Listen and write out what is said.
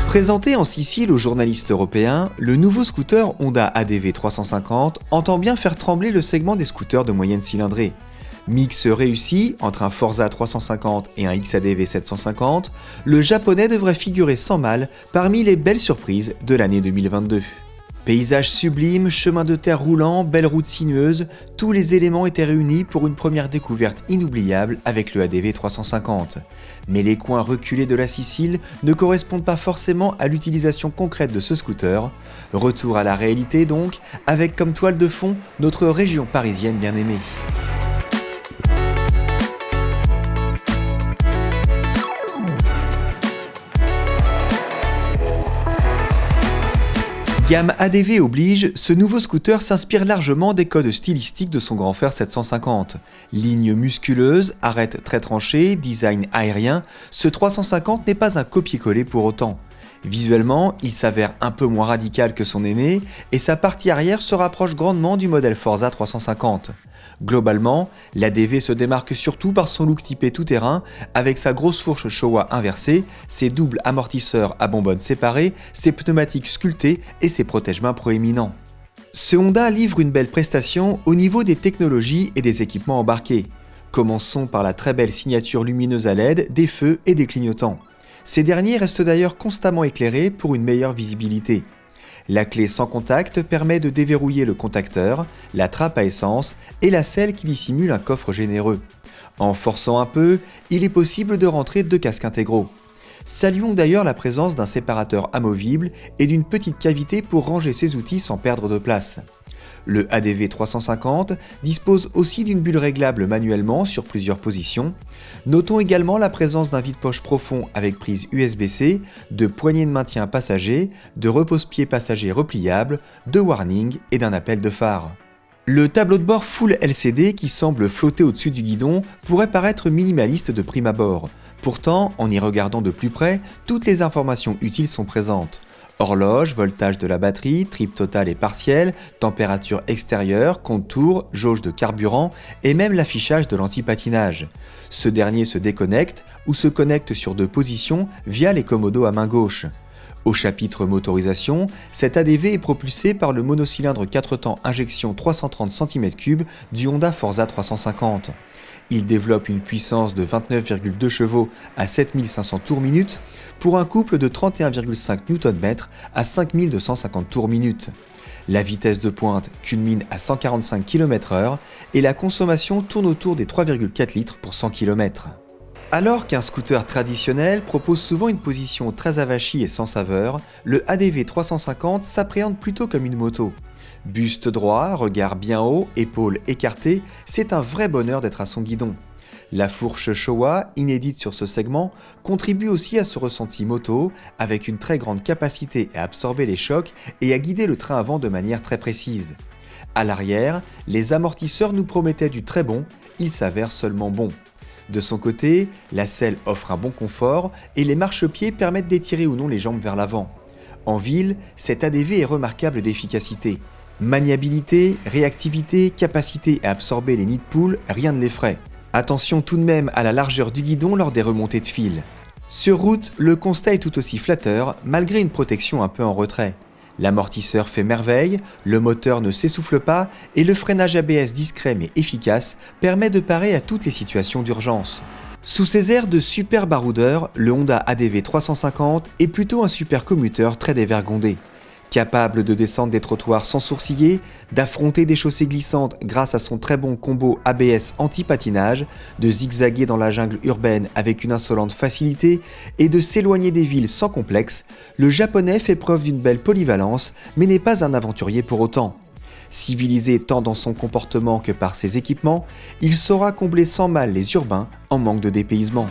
Présenté en Sicile aux journalistes européens, le nouveau scooter Honda ADV 350 entend bien faire trembler le segment des scooters de moyenne cylindrée. Mix réussi entre un Forza 350 et un XADV 750, le japonais devrait figurer sans mal parmi les belles surprises de l'année 2022. Paysages sublimes, chemins de terre roulants, belles routes sinueuses, tous les éléments étaient réunis pour une première découverte inoubliable avec le ADV 350. Mais les coins reculés de la Sicile ne correspondent pas forcément à l'utilisation concrète de ce scooter. Retour à la réalité donc, avec comme toile de fond notre région parisienne bien aimée. Gamme ADV oblige, ce nouveau scooter s'inspire largement des codes stylistiques de son grand frère 750. Ligne musculeuse, arête très tranchée, design aérien, ce 350 n'est pas un copier-coller pour autant. Visuellement, il s'avère un peu moins radical que son aîné et sa partie arrière se rapproche grandement du modèle Forza 350. Globalement, l'ADV se démarque surtout par son look typé tout-terrain avec sa grosse fourche Showa inversée, ses doubles amortisseurs à bonbonnes séparées, ses pneumatiques sculptés et ses protège-mains proéminents. Ce Honda livre une belle prestation au niveau des technologies et des équipements embarqués. Commençons par la très belle signature lumineuse à LED, des feux et des clignotants. Ces derniers restent d'ailleurs constamment éclairés pour une meilleure visibilité. La clé sans contact permet de déverrouiller le contacteur, la trappe à essence et la selle qui dissimule un coffre généreux. En forçant un peu, il est possible de rentrer 2 casques intégraux. Saluons d'ailleurs la présence d'un séparateur amovible et d'une petite cavité pour ranger ses outils sans perdre de place. Le ADV 350 dispose aussi d'une bulle réglable manuellement sur plusieurs positions. Notons également la présence d'un vide-poche profond avec prise USB-C, de poignées de maintien passager, de repose-pied passager repliable, de warning et d'un appel de phare. Le tableau de bord Full LCD qui semble flotter au-dessus du guidon pourrait paraître minimaliste de prime abord. Pourtant, en y regardant de plus près, toutes les informations utiles sont présentes. Horloge, voltage de la batterie, trip total et partiel, température extérieure, contour, jauge de carburant et même l'affichage de l'anti-patinage. Ce dernier se déconnecte ou se connecte sur 2 positions via les commodos à main gauche. Au chapitre motorisation, cet ADV est propulsé par le monocylindre 4 temps injection 330 cm3 du Honda Forza 350. Il développe une puissance de 29,2 chevaux à 7500 tours minute pour un couple de 31,5 Nm à 5250 tours minute. La vitesse de pointe culmine à 145 km/h et la consommation tourne autour des 3,4 litres pour 100 km. Alors qu'un scooter traditionnel propose souvent une position très avachie et sans saveur, le ADV 350 s'appréhende plutôt comme une moto. Buste droit, regard bien haut, épaules écartées, c'est un vrai bonheur d'être à son guidon. La fourche Showa, inédite sur ce segment, contribue aussi à ce ressenti moto, avec une très grande capacité à absorber les chocs et à guider le train avant de manière très précise. À l'arrière, les amortisseurs nous promettaient du très bon, ils s'avèrent seulement bons. De son côté, la selle offre un bon confort et les marchepieds permettent d'étirer ou non les jambes vers l'avant. En ville, cet ADV est remarquable d'efficacité. Maniabilité, réactivité, capacité à absorber les nids de poules, rien ne l'effraie. Attention tout de même à la largeur du guidon lors des remontées de fil. Sur route, le constat est tout aussi flatteur, malgré une protection un peu en retrait. L'amortisseur fait merveille, le moteur ne s'essouffle pas et le freinage ABS discret mais efficace permet de parer à toutes les situations d'urgence. Sous ses airs de super baroudeur, le Honda ADV 350 est plutôt un super commuteur très dévergondé. Capable de descendre des trottoirs sans sourciller, d'affronter des chaussées glissantes grâce à son très bon combo ABS anti-patinage, de zigzaguer dans la jungle urbaine avec une insolente facilité et de s'éloigner des villes sans complexe, le japonais fait preuve d'une belle polyvalence mais n'est pas un aventurier pour autant. Civilisé tant dans son comportement que par ses équipements, il saura combler sans mal les urbains en manque de dépaysement.